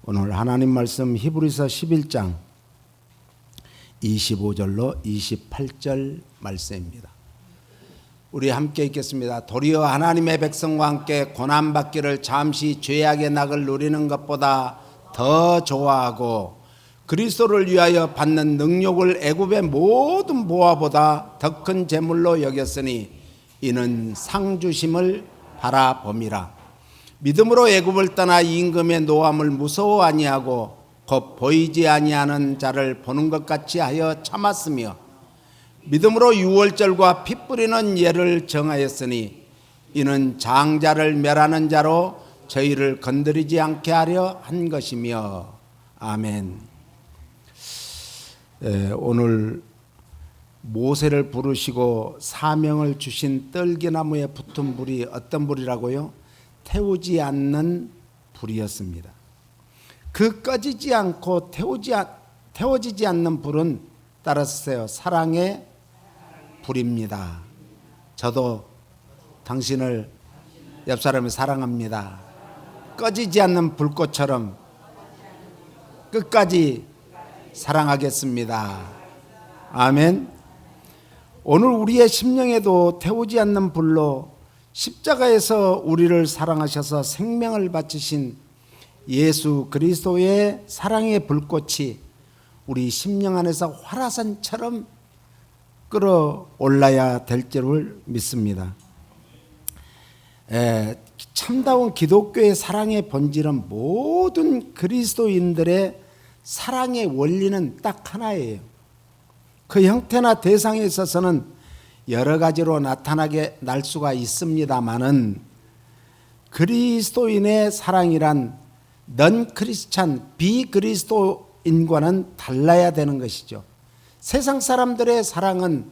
오늘 하나님 말씀 히브리서 11장 25절로 28절 말씀입니다. 우리 함께 읽겠습니다. 도리어 하나님의 백성과 함께 고난받기를 잠시 죄악의 낙을 누리는 것보다 더 좋아하고 그리스도를 위하여 받는 능력을 애굽의 모든 보화보다 더 큰 재물로 여겼으니 이는 상주심을 바라봄이라. 믿음으로 애굽을 떠나 임금의 노함을 무서워 아니하고 곧 보이지 아니하는 자를 보는 것 같이 하여 참았으며 믿음으로 유월절과 피 뿌리는 예를 정하였으니 이는 장자를 멸하는 자로 저희를 건드리지 않게 하려 한 것이며. 아멘. 오늘 모세를 부르시고 사명을 주신 떨기나무에 붙은 불이 어떤 불이라고요? 태우지 않는 불이었습니다. 그 꺼지지 않고 태워지지 않는 불은 따라서요, 사랑의 불입니다. 저도 당신을 옆 사람을 사랑합니다. 꺼지지 않는 불꽃처럼 끝까지 사랑하겠습니다. 아멘. 오늘 우리의 심령에도 태우지 않는 불로 십자가에서 우리를 사랑하셔서 생명을 바치신 예수 그리스도의 사랑의 불꽃이 우리 심령 안에서 활화산처럼 끌어올라야 될 줄을 믿습니다. 참다운 기독교의 사랑의 본질은 모든 그리스도인들의 사랑의 원리는 딱 하나예요. 그 형태나 대상에 있어서는 여러 가지로 나타나게 날 수가 있습니다만은 그리스도인의 사랑이란 넌 크리스찬 비그리스도인과는 달라야 되는 것이죠. 세상 사람들의 사랑은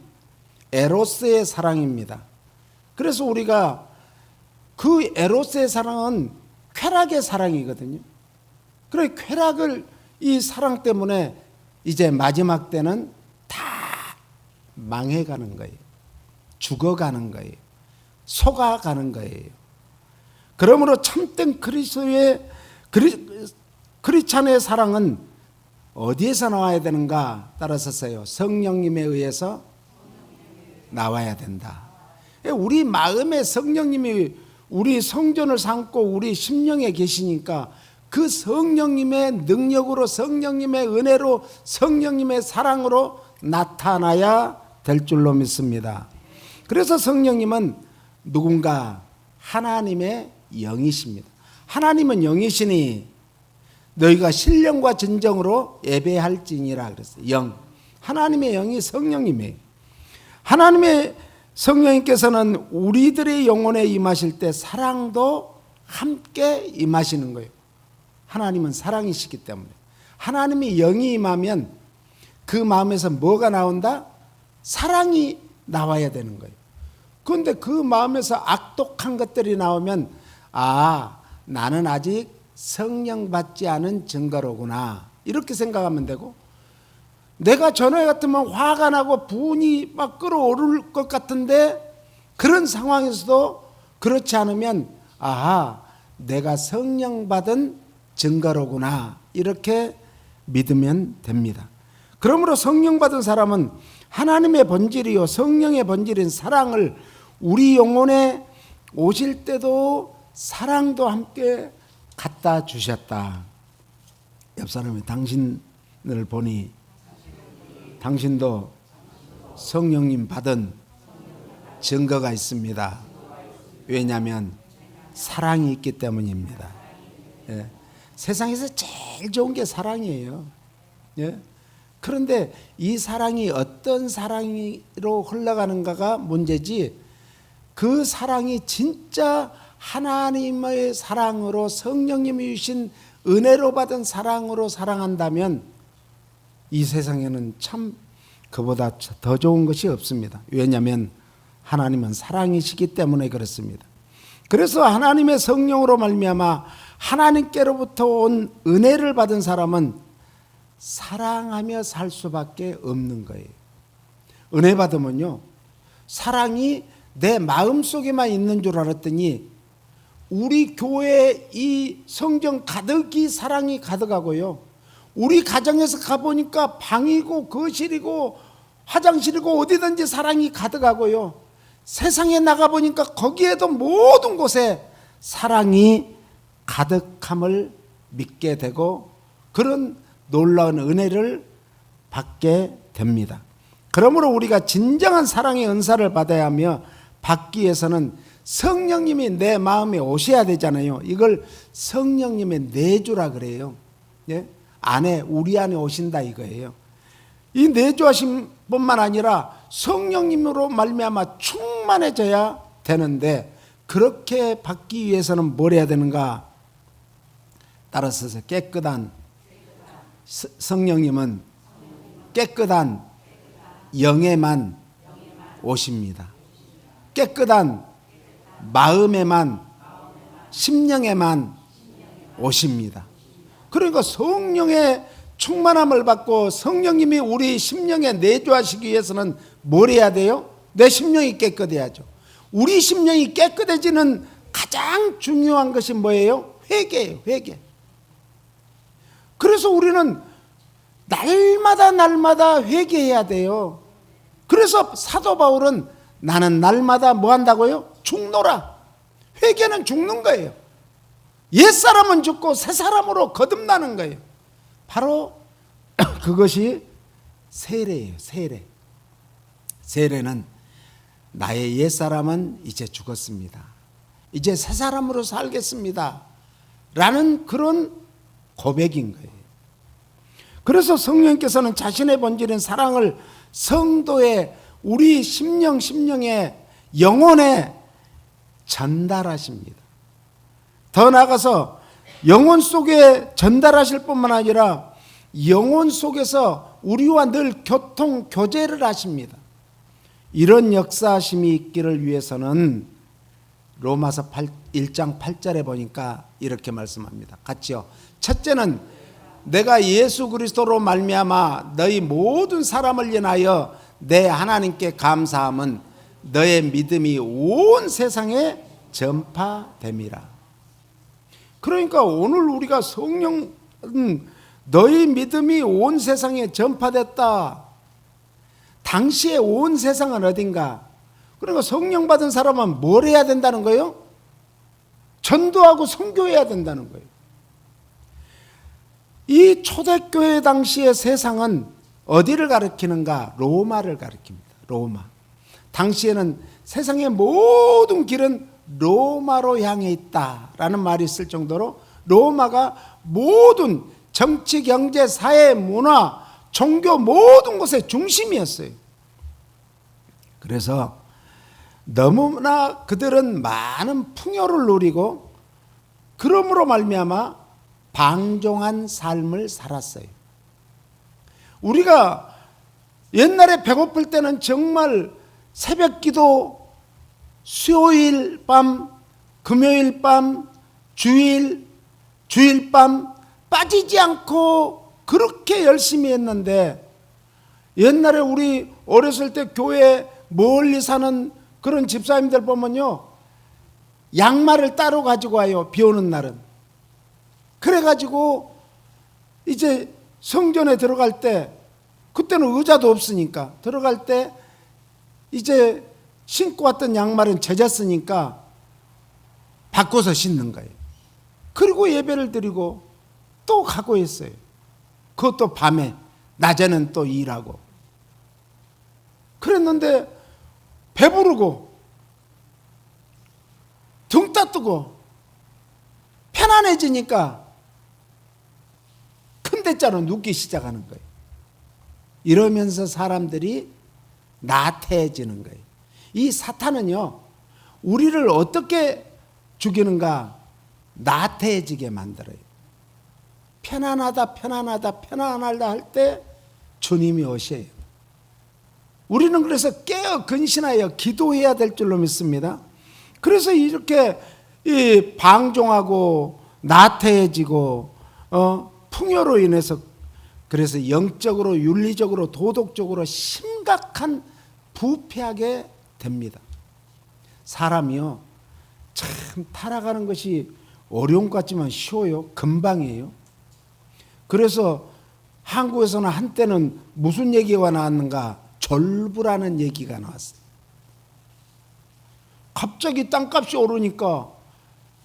에로스의 사랑입니다. 그래서 우리가 그 에로스의 사랑은 쾌락의 사랑이거든요. 그래 쾌락을 이 사랑 때문에 이제 마지막 때는 다 망해가는 거예요. 죽어가는 거예요. 속아가는 거예요. 그러므로 참된 그리스도의 크리스찬의 사랑은 어디에서 나와야 되는가? 따라서요, 성령님에 의해서 나와야 된다. 우리 마음에 성령님이 우리 성전을 삼고 우리 심령에 계시니까 그 성령님의 능력으로, 성령님의 은혜로, 성령님의 사랑으로 나타나야 될 줄로 믿습니다. 그래서 성령님은 누군가 하나님의 영이십니다. 하나님은 영이시니 너희가 신령과 진정으로 예배할지니라 그랬어요. 영. 하나님의 영이 성령님이에요. 하나님의 성령님께서는 우리들의 영혼에 임하실 때 사랑도 함께 임하시는 거예요. 하나님은 사랑이시기 때문에. 하나님의 영이 임하면 그 마음에서 뭐가 나온다? 사랑이 나와야 되는 거예요. 그런데 그 마음에서 악독한 것들이 나오면 나는 아직 성령 받지 않은 증거로구나 이렇게 생각하면 되고, 내가 전에 같으면 화가 나고 분이 막 끓어오를 것 같은데 그런 상황에서도 그렇지 않으면 내가 성령 받은 증거로구나 이렇게 믿으면 됩니다. 그러므로 성령 받은 사람은 하나님의 본질이요 성령의 본질인 사랑을 우리 영혼에 오실 때도 사랑도 함께 갖다 주셨다. 옆 사람이 당신을 보니 당신도 성령님 받은 증거가 있습니다. 왜냐하면 사랑이 있기 때문입니다. 세상에서 제일 좋은 게 사랑이에요. 그런데 이 사랑이 어떤 사랑으로 흘러가는가가 문제지, 그 사랑이 진짜 하나님의 사랑으로 성령님이 주신 은혜로 받은 사랑으로 사랑한다면 이 세상에는 참 그보다 더 좋은 것이 없습니다. 왜냐하면 하나님은 사랑이시기 때문에 그렇습니다. 그래서 하나님의 성령으로 말미암아 하나님께로부터 온 은혜를 받은 사람은 사랑하며 살 수밖에 없는 거예요. 은혜 받으면요, 사랑이 내 마음속에만 있는 줄 알았더니 우리 교회 이 성경 가득히 사랑이 가득하고요. 우리 가정에서 가보니까 방이고 거실이고 화장실이고 어디든지 사랑이 가득하고요. 세상에 나가보니까 거기에도 모든 곳에 사랑이 가득함을 믿게 되고 그런 놀라운 은혜를 받게 됩니다. 그러므로 우리가 진정한 사랑의 은사를 받아야 하며 받기 위해서는 성령님이 내 마음에 오셔야 되잖아요. 이걸 성령님의 내주라 그래요. 예? 우리 안에 오신다 이거예요. 이 내주하신 뿐만 아니라 성령님으로 말미암아 충만해져야 되는데 그렇게 받기 위해서는 뭘 해야 되는가? 따라서 깨끗한 성령님은 깨끗한 영에만 오십니다. 깨끗한 마음에만 심령에만 오십니다. 그러니까 성령의 충만함을 받고 성령님이 우리 심령에 내주하시기 위해서는 뭘 해야 돼요? 내 심령이 깨끗해야죠. 우리 심령이 깨끗해지는 가장 중요한 것이 뭐예요? 회개예요. 회개. 그래서 우리는 날마다 회개해야 돼요. 그래서 사도 바울은 나는 날마다 뭐 한다고요? 죽노라. 회개는 죽는 거예요. 옛사람은 죽고 새사람으로 거듭나는 거예요. 바로 그것이 세례예요. 세례. 세례는 나의 옛사람은 이제 죽었습니다. 이제 새사람으로 살겠습니다. 라는 그런 고백인 거예요. 그래서 성령께서는 자신의 본질인 사랑을 성도의 우리 심령의 영혼에 전달하십니다. 더 나아가서 영혼 속에 전달하실 뿐만 아니라 영혼 속에서 우리와 늘 교제를 하십니다. 이런 역사하심이 있기를 위해서는 로마서 1장 8절에 보니까 이렇게 말씀합니다. 같이요. 첫째는 내가 예수 그리스도로 말미암아 너희 모든 사람을 인하여 내 하나님께 감사함은 너의 믿음이 온 세상에 전파됨이라. 그러니까 오늘 우리가 성령 너희 믿음이 온 세상에 전파됐다. 당시에 온 세상은 어딘가? 그러니까 성령 받은 사람은 뭘 해야 된다는 거예요? 전도하고 선교해야 된다는 거예요. 이 초대교회 당시의 세상은 어디를 가리키는가? 로마를 가리킵니다. 로마. 당시에는 세상의 모든 길은 로마로 향해 있다라는 말이 있을 정도로 로마가 모든 정치, 경제, 사회, 문화, 종교 모든 것의 중심이었어요. 그래서 너무나 그들은 많은 풍요를 누리고 그러므로 말미암아 방종한 삶을 살았어요. 우리가 옛날에 배고플 때는 정말 새벽기도, 수요일 밤, 금요일 밤, 주일 밤 빠지지 않고 그렇게 열심히 했는데 옛날에 우리 어렸을 때 교회 멀리 사는 그런 집사님들 보면요, 양말을 따로 가지고 와요. 비 오는 날은. 그래가지고 이제 성전에 들어갈 때, 그때는 의자도 없으니까 들어갈 때 이제 신고 왔던 양말은 젖었으니까 바꿔서 신는 거예요. 그리고 예배를 드리고 또 가고 했어요. 그것도 밤에, 낮에는 또 일하고. 그랬는데 배부르고 등 따뜨고 편안해지니까 큰 대자로 눕기 시작하는 거예요. 이러면서 사람들이 나태해지는 거예요. 이 사탄은요, 우리를 어떻게 죽이는가? 나태해지게 만들어요. 편안하다 할 때 주님이 오셔요. 우리는 그래서 깨어 근신하여 기도해야 될 줄로 믿습니다. 그래서 이렇게 방종하고 나태해지고 풍요로 인해서 그래서 영적으로, 윤리적으로, 도덕적으로 심각한 부패하게 됩니다. 사람이요, 참 타락하는 것이 어려운 것 같지만 쉬워요. 금방이에요. 그래서 한국에서는 한때는 무슨 얘기가 나왔는가? 졸부라는 얘기가 나왔어요. 갑자기 땅값이 오르니까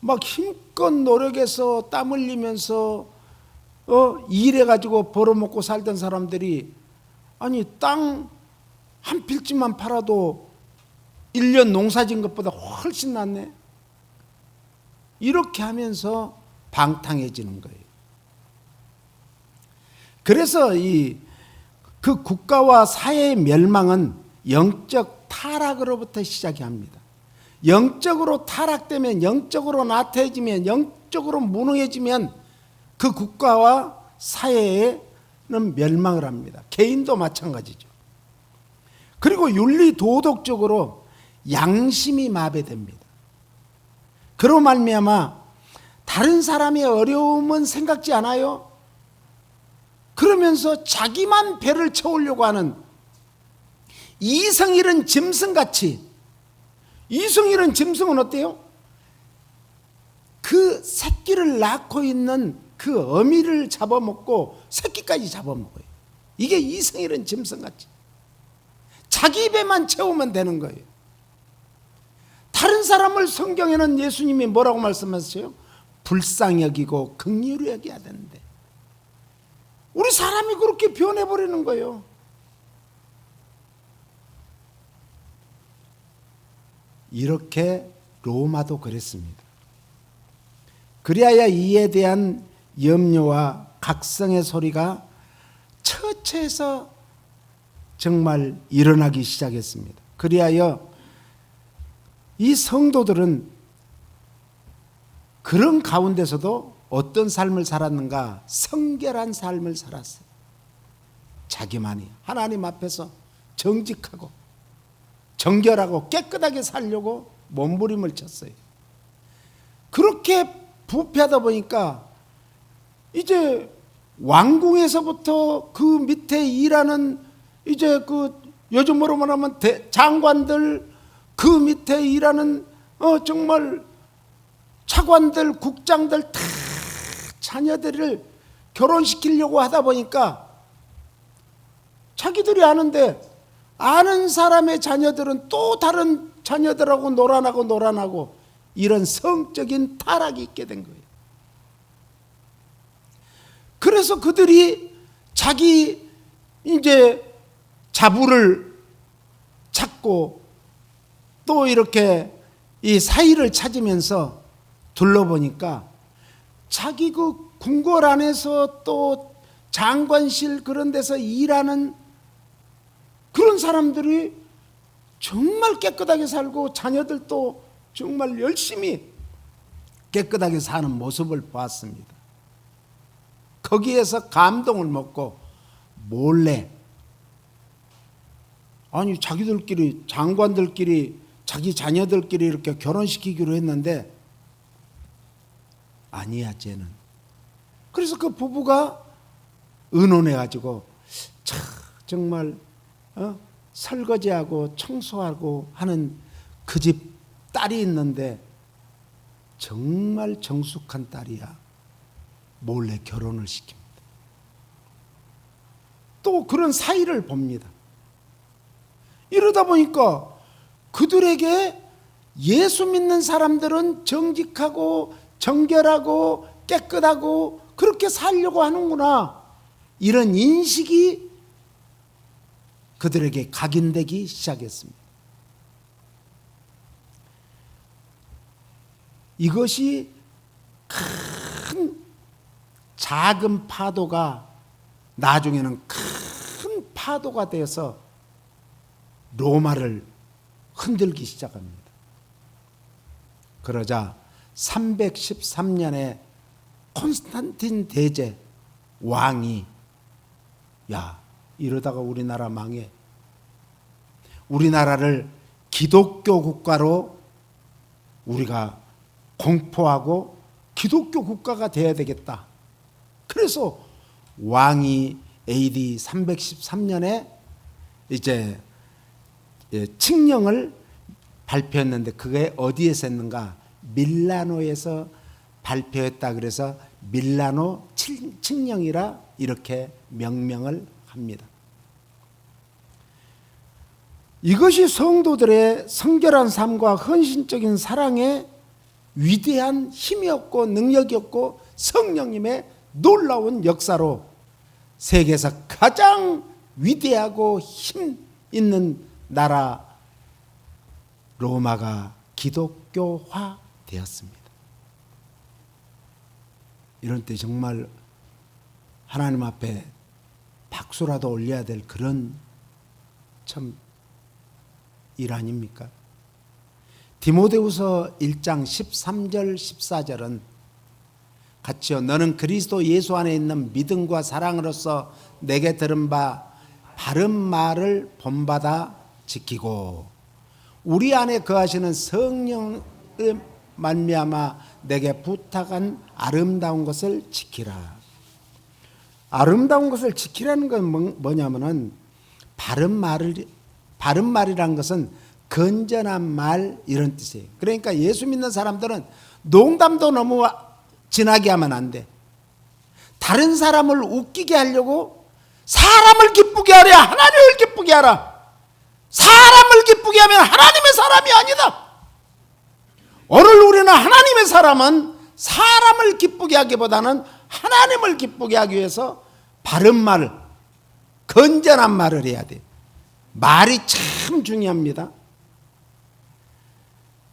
막 힘껏 노력해서 땀 흘리면서 일해가지고 벌어먹고 살던 사람들이 아니 땅 한 필지만 팔아도 1년 농사진 것보다 훨씬 낫네. 이렇게 하면서 방탕해지는 거예요. 그래서 그 국가와 사회의 멸망은 영적 타락으로부터 시작이 합니다. 영적으로 타락되면, 영적으로 나태해지면, 영적으로 무능해지면 그 국가와 사회는 멸망을 합니다. 개인도 마찬가지죠. 그리고 윤리 도덕적으로 양심이 마비됩니다. 그로 말미암아 다른 사람의 어려움은 생각지 않아요. 그러면서 자기만 배를 채우려고 하는 이성 잃은 짐승같이. 이성 잃은 짐승은 어때요? 그 새끼를 낳고 있는 그 어미를 잡아먹고 새끼까지 잡아먹어요. 이게 이성 잃은 짐승같이. 자기 배만 채우면 되는 거예요. 다른 사람을 성경에는 예수님이 뭐라고 말씀하셨어요? 불쌍히 여기고 긍휼히 여겨야 되는데 우리 사람이 그렇게 변해버리는 거예요. 이렇게 로마도 그랬습니다. 그리하여 이에 대한 염려와 각성의 소리가 처처에서 정말 일어나기 시작했습니다. 그리하여 이 성도들은 그런 가운데서도 어떤 삶을 살았는가? 성결한 삶을 살았어요. 자기만이 하나님 앞에서 정직하고 정결하고 깨끗하게 살려고 몸부림을 쳤어요. 그렇게 부패하다 보니까 이제 왕궁에서부터 그 밑에 일하는 이제 그 요즘으로 말하면 장관들, 그 밑에 일하는 정말 차관들, 국장들 다 자녀들을 결혼시키려고 하다 보니까 자기들이 아는데 아는 사람의 자녀들은 또 다른 자녀들하고 놀아나고 이런 성적인 타락이 있게 된 거예요. 그래서 그들이 자기 이제 자부를 찾고 또 이렇게 이 사이를 찾으면서 둘러보니까 자기 그 궁궐 안에서 또 장관실 그런 데서 일하는 그런 사람들이 정말 깨끗하게 살고 자녀들도 정말 열심히 깨끗하게 사는 모습을 보았습니다. 거기에서 감동을 먹고 몰래 아니 자기들끼리 장관들끼리 자기 자녀들끼리 이렇게 결혼시키기로 했는데 아니야 쟤는. 그래서 그 부부가 의논해가지고 정말 설거지하고 청소하고 하는 그 집 딸이 있는데 정말 정숙한 딸이야. 몰래 결혼을 시킵니다. 또 그런 사이를 봅니다. 이러다 보니까 그들에게 예수 믿는 사람들은 정직하고 정결하고 깨끗하고 그렇게 살려고 하는구나. 이런 인식이 그들에게 각인되기 시작했습니다. 이것이 큰 작은 파도가 나중에는 큰 파도가 되어서 로마를 흔들기 시작합니다. 그러자 313년에 콘스탄틴 대제 왕이 야 이러다가 우리나라 망해. 우리나라를 기독교 국가로 우리가 공포하고 기독교 국가가 돼야 되겠다. 그래서 왕이 AD 313년에 이제 칙령을 발표했는데 그게 어디에서 했는가? 밀라노에서 발표했다. 그래서 밀라노 칙령이라 이렇게 명명을 합니다. 이것이 성도들의 성결한 삶과 헌신적인 사랑의 위대한 힘이었고 능력이었고 성령님의 놀라운 역사로 세계에서 가장 위대하고 힘 있는 나라 로마가 기독교화 되었습니다. 이런 때 정말 하나님 앞에 박수라도 올려야 될 그런 참 일 아닙니까? 디모데후서 1장 13절 14절은 같이요. 너는 그리스도 예수 안에 있는 믿음과 사랑으로서 내게 들은 바 바른 말을 본받아 지키고 우리 안에 거하시는 성령의 말미암아 내게 부탁한 아름다운 것을 지키라. 아름다운 것을 지키라는 건 뭐냐면은 바른 말이란 것은 건전한 말 이런 뜻이에요. 그러니까 예수 믿는 사람들은 농담도 너무 진하게 하면 안 돼. 다른 사람을 웃기게 하려고 사람을 기쁘게 하랴 하나님을 기쁘게 하라. 사람을 기쁘게 하면 하나님의 사람이 아니다. 오늘 우리는 하나님의 사람은 사람을 기쁘게 하기보다는 하나님을 기쁘게 하기 위해서 바른 말, 건전한 말을 해야 돼. 말이 참 중요합니다.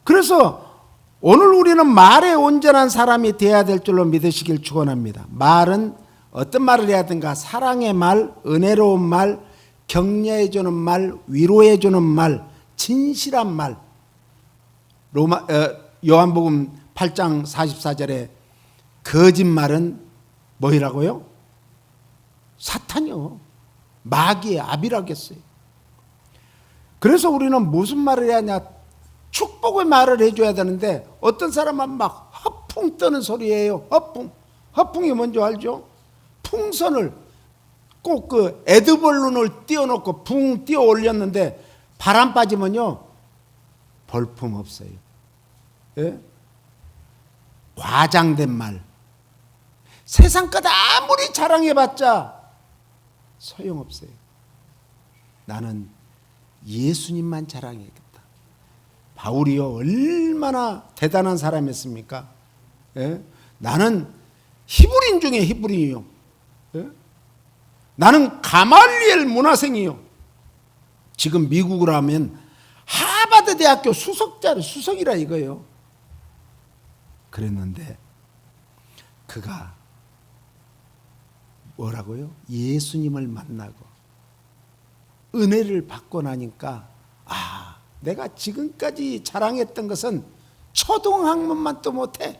그래서 오늘 우리는 말에 온전한 사람이 되어야 될 줄로 믿으시길 축원합니다. 말은 어떤 말을 해야 되는가? 사랑의 말, 은혜로운 말, 격려해주는 말, 위로해주는 말, 진실한 말. 요한복음 8장 44절에 거짓말은 뭐라고요? 사탄이요. 마귀의 아비라겠어요. 그래서 우리는 무슨 말을 해야 하냐? 축복의 말을 해줘야 되는데 어떤 사람은 막 허풍 떠는 소리예요. 허풍이 뭔지 알죠? 풍선을 꼭 그 에드벌룬을 띄워놓고 붕 띄워 올렸는데 바람 빠지면요 볼품 없어요. 예? 과장된 말. 세상 것 아무리 자랑해봤자 소용없어요. 나는 예수님만 자랑해야겠다. 바울이요 얼마나 대단한 사람이었습니까? 예? 나는 히브리인 중에 히브리인이요. 예? 나는 가말리엘 문화생이요. 지금 미국으로 하면 하버드 대학교 수석이라 이거예요. 그랬는데 그가 뭐라고요? 예수님을 만나고 은혜를 받고 나니까 내가 지금까지 자랑했던 것은 초등학문만도 못해.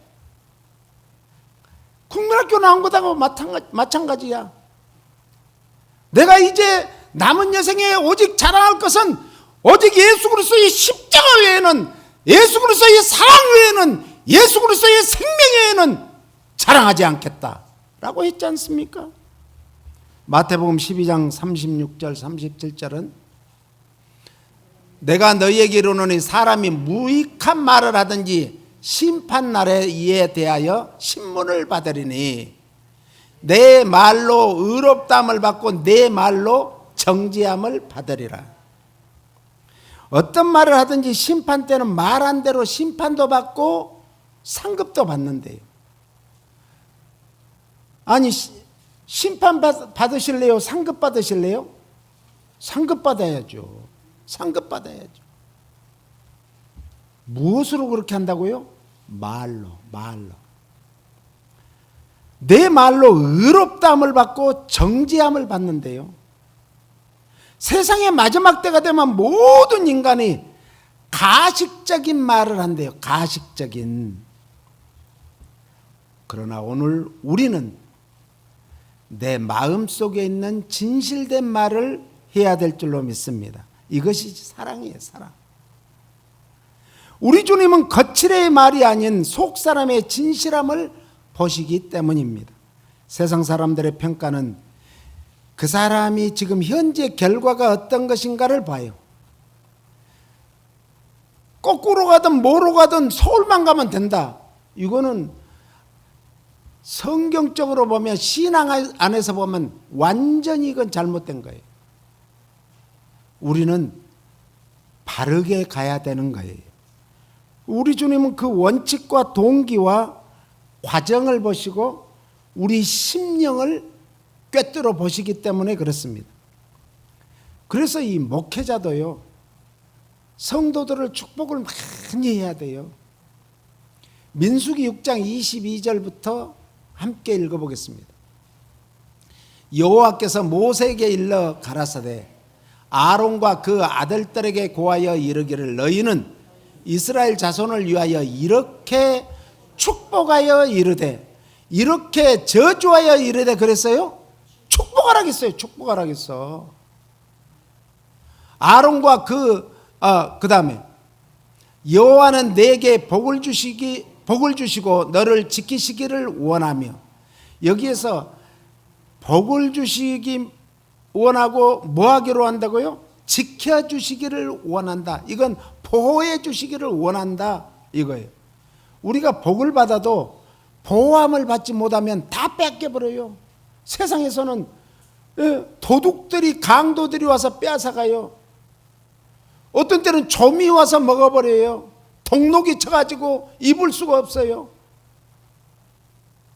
국민학교 나온 것하고 마찬가지야. 내가 이제 남은 여생에 오직 자랑할 것은 오직 예수 그리스도의 십자가 외에는, 예수 그리스도의 사랑 외에는, 예수 그리스도의 생명 외에는 자랑하지 않겠다라고 했지 않습니까? 마태복음 12장 36절 37절은 내가 너희에게 이르노니 사람이 무익한 말을 하든지 심판날에 이에 대하여 신문을 받으리니 내 말로 의롭다함을 받고 내 말로 정죄함을 받으리라. 어떤 말을 하든지 심판 때는 말한 대로 심판도 받고 상급도 받는데요. 아니 심판 받으실래요? 상급 받으실래요? 상급 받아야죠. 상급 받아야죠. 무엇으로 그렇게 한다고요? 말로. 내 말로 의롭다함을 받고 정죄함을 받는데요. 세상의 마지막 때가 되면 모든 인간이 가식적인 말을 한대요. 가식적인. 그러나 오늘 우리는 내 마음속에 있는 진실된 말을 해야 될 줄로 믿습니다. 이것이 사랑이에요. 사랑. 우리 주님은 거칠의 말이 아닌 속사람의 진실함을 보시기 때문입니다. 세상 사람들의 평가는 그 사람이 지금 현재 결과가 어떤 것인가를 봐요. 거꾸로 가든 뭐로 가든 서울만 가면 된다. 이거는 성경적으로 보면, 신앙 안에서 보면 완전히 이건 잘못된 거예요. 우리는 바르게 가야 되는 거예요. 우리 주님은 그 원칙과 동기와 과정을 보시고 우리 심령을 꿰뚫어 보시기 때문에 그렇습니다. 그래서 이 목회자도요, 성도들을 축복을 많이 해야 돼요. 민수기 6장 22절부터 함께 읽어보겠습니다. 여호와께서 모세에게 일러 가라사대 아론과 그 아들들에게 고하여 이르기를, 너희는 이스라엘 자손을 위하여 이렇게 축복하여 이르되, 이렇게 저주하여 이르되 그랬어요? 축복하라겠어요. 축복하라겠어. 아론과 그 다음에 여호와는 내게 복을 주시고 너를 지키시기를 원하며, 여기에서 복을 주시기 원하고 뭐 하기로 한다고요? 지켜주시기를 원한다. 이건 보호해 주시기를 원한다 이거예요. 우리가 복을 받아도 보호함을 받지 못하면 다 뺏겨버려요. 세상에서는 도둑들이, 강도들이 와서 빼앗아가요. 어떤 때는 좀이 와서 먹어버려요. 동록이 쳐가지고 입을 수가 없어요.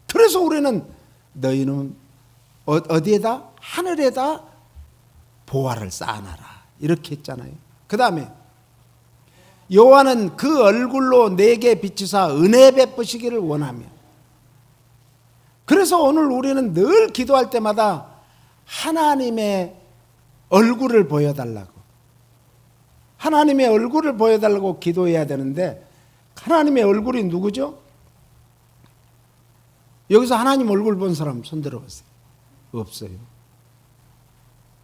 그래서 우리는 너희는 어디에다? 하늘에다 보화를 쌓아놔라 이렇게 했잖아요. 그 다음에 여호와는 그 얼굴로 내게 비추사 은혜 베푸시기를 원하며, 그래서 오늘 우리는 늘 기도할 때마다 하나님의 얼굴을 보여달라고, 하나님의 얼굴을 보여달라고 기도해야 되는데, 하나님의 얼굴이 누구죠? 여기서 하나님 얼굴 본 사람 손 들어보세요. 없어요.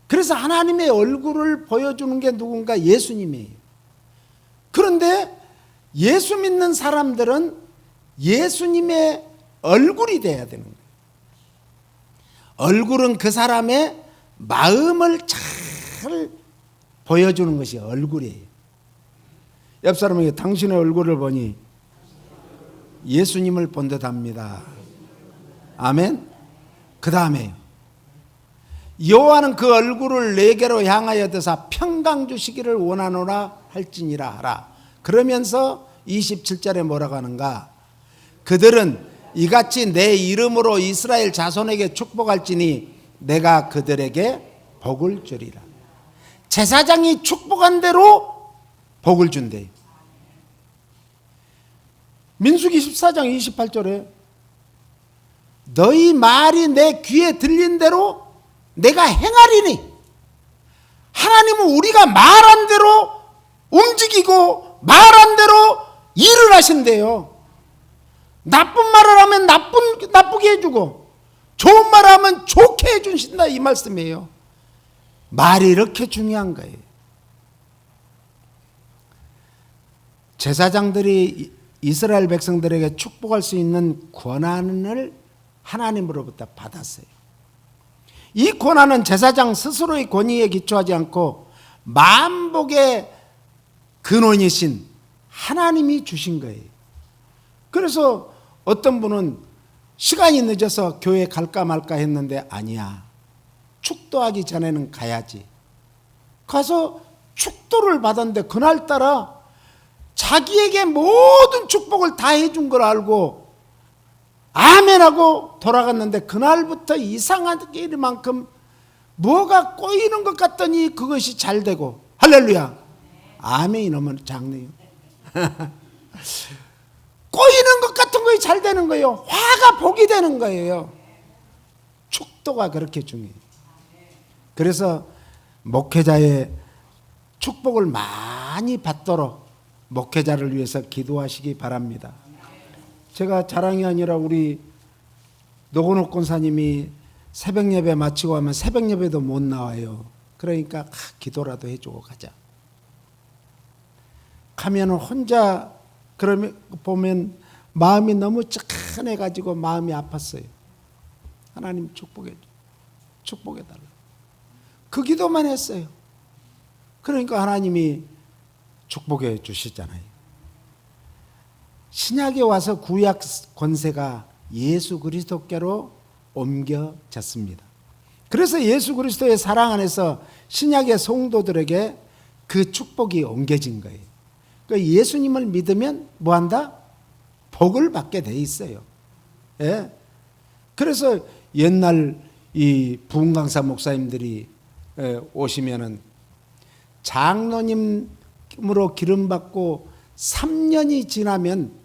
그래서 하나님의 얼굴을 보여주는 게 누군가? 예수님이에요. 그런데 예수 믿는 사람들은 예수님의 얼굴이 돼야 되는 거예요. 얼굴은 그 사람의 마음을 잘 보여주는 것이 얼굴이에요. 옆 사람에게 당신의 얼굴을 보니 예수님을 본 듯합니다. 아멘. 그 다음에 여호와는 그 얼굴을 내게로 향하여 드사 평강 주시기를 원하노라 할지니라 하라. 그러면서 27절에 뭐라고 하는가? 그들은 이같이 내 이름으로 이스라엘 자손에게 축복할지니 내가 그들에게 복을 주리라. 제사장이 축복한 대로 복을 준대요. 민수기 14장 28절에 너희 말이 내 귀에 들린 대로 내가 행하리니, 하나님은 우리가 말한 대로 움직이고 말한 대로 일을 하신대요. 나쁜 말을 하면 나쁘게 해주고 좋은 말을 하면 좋게 해주신다 이 말씀이에요. 말이 이렇게 중요한 거예요. 제사장들이 이스라엘 백성들에게 축복할 수 있는 권한을 하나님으로부터 받았어요. 이 권한은 제사장 스스로의 권위에 기초하지 않고 만복의 근원이신 하나님이 주신 거예요. 그래서 어떤 분은 시간이 늦어서 교회 갈까 말까 했는데, 아니야, 축도하기 전에는 가야지. 가서 축도를 받았는데 그날따라 자기에게 모든 축복을 다 해준 걸 알고 아멘하고 돌아갔는데, 그날부터 이상한 일만큼 뭐가 꼬이는 것 같더니 그것이 잘 되고, 할렐루야, 아멘이 너무 작네요. 꼬이는 것 같은 것이 잘 되는 거예요. 화가 복이 되는 거예요. 축도가 그렇게 중요해요. 그래서 목회자의 축복을 많이 받도록 목회자를 위해서 기도하시기 바랍니다. 제가 자랑이 아니라 우리 노건옥 권사님이 새벽 예배 마치고 하면 새벽 예배도 못 나와요. 그러니까 기도라도 해주고 가자. 가면 혼자 그러면 보면 마음이 너무 짠해가지고 마음이 아팠어요. 하나님 축복해달라. 그 기도만 했어요. 그러니까 하나님이 축복해 주시잖아요. 신약에 와서 구약 권세가 예수 그리스도께로 옮겨졌습니다. 그래서 예수 그리스도의 사랑 안에서 신약의 성도들에게 그 축복이 옮겨진 거예요. 그러니까 예수님을 믿으면 뭐한다? 복을 받게 돼 있어요. 예? 그래서 옛날 이 부흥강사 목사님들이 오시면은 장로님으로 기름받고 3년이 지나면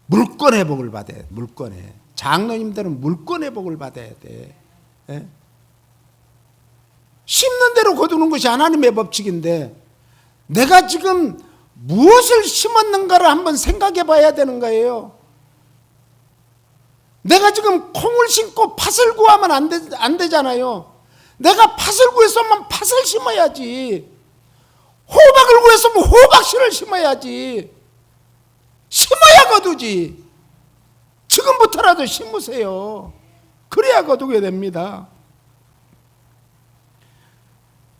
물권의 복을 받아야 돼. 물권의. 장로님들은 물권의 복을 받아야 돼. 예? 심는 대로 거두는 것이 하나님의 법칙인데 내가 지금 무엇을 심었는가를 한번 생각해 봐야 되는 거예요. 내가 지금 콩을 심고 팥을 구하면 안 되잖아요. 내가 팥을 구했으면 팥을 심어야지. 호박을 구했으면 호박씨를 심어야지. 심어야 거두지. 지금부터라도 심으세요. 그래야 거두게 됩니다.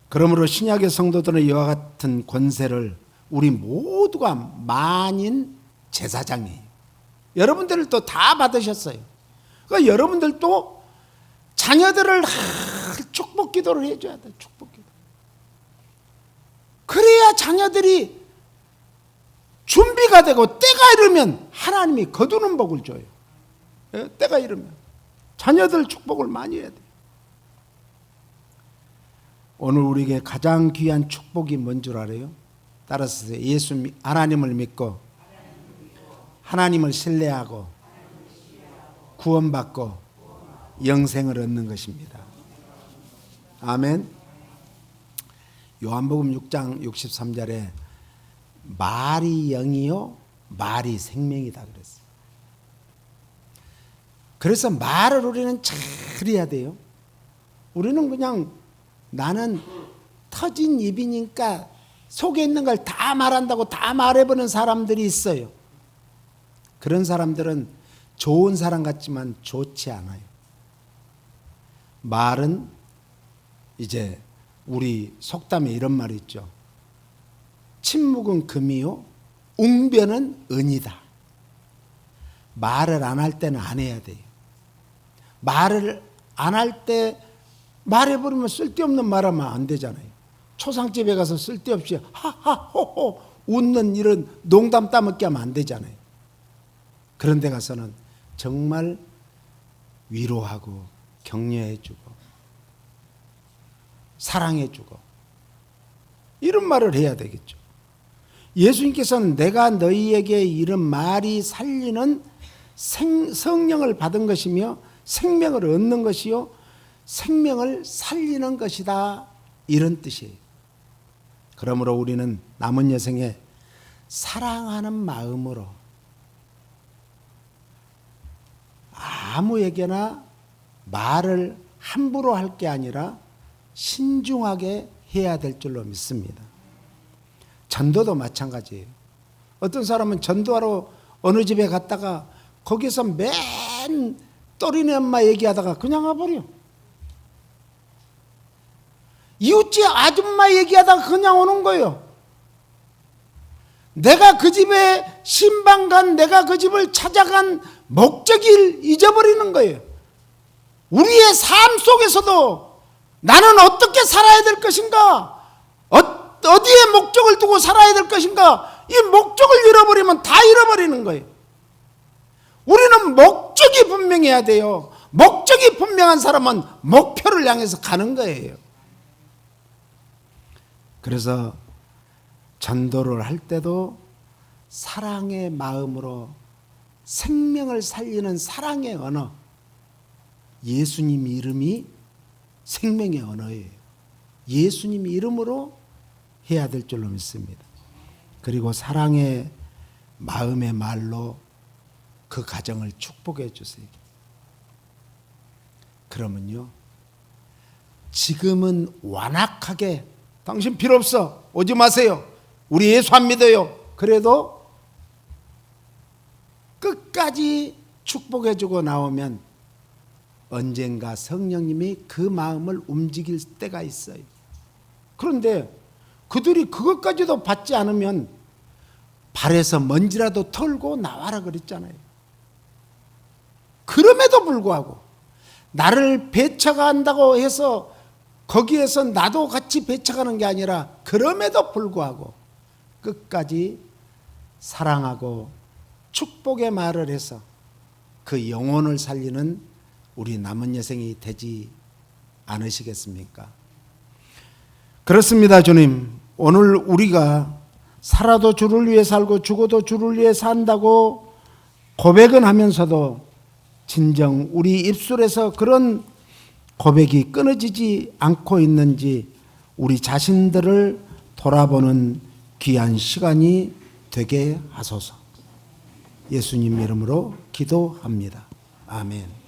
그러므로 신약의 성도들은 이와 같은 권세를 우리 모두가 만인 제사장이에요. 여러분들도 다 받으셨어요. 그러니까 여러분들도 자녀들을 축복 기도를 해줘야 돼. 축복 기도. 그래야 자녀들이 준비가 되고 때가 이르면 하나님이 거두는 복을 줘요. 때가 이르면 자녀들 축복을 많이 해야 돼요. 오늘 우리에게 가장 귀한 축복이 뭔 줄 알아요? 따라서 하나님을 믿고 하나님을 신뢰하고 구원받고 영생을 얻는 것입니다. 아멘. 요한복음 6장 63절에 말이 영이요 말이 생명이다 그랬어요. 그래서 말을 우리는 잘 해야 돼요. 우리는 그냥 나는 터진 입이니까 속에 있는 걸 다 말한다고 다 말해보는 사람들이 있어요. 그런 사람들은 좋은 사람 같지만 좋지 않아요. 말은 이제 우리 속담에 이런 말이 있죠. 침묵은 금이요 웅변은 은이다. 말을 안 할 때는 안 해야 돼요. 말을 안 할 때 말해버리면 쓸데없는 말하면 안 되잖아요. 초상집에 가서 쓸데없이 하하호호 웃는 이런 농담 따먹게 하면 안 되잖아요. 그런 데 가서는 정말 위로하고 격려해주고 사랑해주고 이런 말을 해야 되겠죠. 예수님께서는 내가 너희에게 이런 말이 살리는 성령을 받은 것이며 생명을 얻는 것이요 생명을 살리는 것이다 이런 뜻이에요. 그러므로 우리는 남은 여생에 사랑하는 마음으로 아무에게나 말을 함부로 할 게 아니라 신중하게 해야 될 줄로 믿습니다. 전도도 마찬가지예요. 어떤 사람은 전도하러 어느 집에 갔다가 거기서 맨 또리네 엄마 얘기하다가 그냥 와버려. 이웃집 아줌마 얘기하다가 그냥 오는 거예요. 내가 그 집에 신방 간, 내가 그 집을 찾아간 목적을 잊어버리는 거예요. 우리의 삶 속에서도 나는 어떻게 살아야 될 것인가? 어디에 목적을 두고 살아야 될 것인가? 이 목적을 잃어버리면 다 잃어버리는 거예요. 우리는 목적이 분명해야 돼요. 목적이 분명한 사람은 목표를 향해서 가는 거예요. 그래서 전도를 할 때도 사랑의 마음으로 생명을 살리는 사랑의 언어, 예수님 이름이 생명의 언어예요. 예수님 이름으로 해야 될 줄로 믿습니다. 그리고 사랑의 마음의 말로 그 가정을 축복해 주세요. 그러면요, 지금은 완악하게 당신 필요 없어, 오지 마세요, 우리 예수 안 믿어요, 그래도 끝까지 축복해 주고 나오면 언젠가 성령님이 그 마음을 움직일 때가 있어요. 그런데 그들이 그것까지도 받지 않으면 발에서 먼지라도 털고 나와라 그랬잖아요. 그럼에도 불구하고 나를 배척한다고 해서 거기에서 나도 같이 배척하는 게 아니라 그럼에도 불구하고 끝까지 사랑하고 축복의 말을 해서 그 영혼을 살리는 우리 남은 여생이 되지 않으시겠습니까? 그렇습니다, 주님. 오늘 우리가 살아도 주를 위해 살고 죽어도 주를 위해 산다고 고백은 하면서도 진정 우리 입술에서 그런 고백이 끊어지지 않고 있는지 우리 자신들을 돌아보는 귀한 시간이 되게 하소서. 예수님 이름으로 기도합니다. 아멘.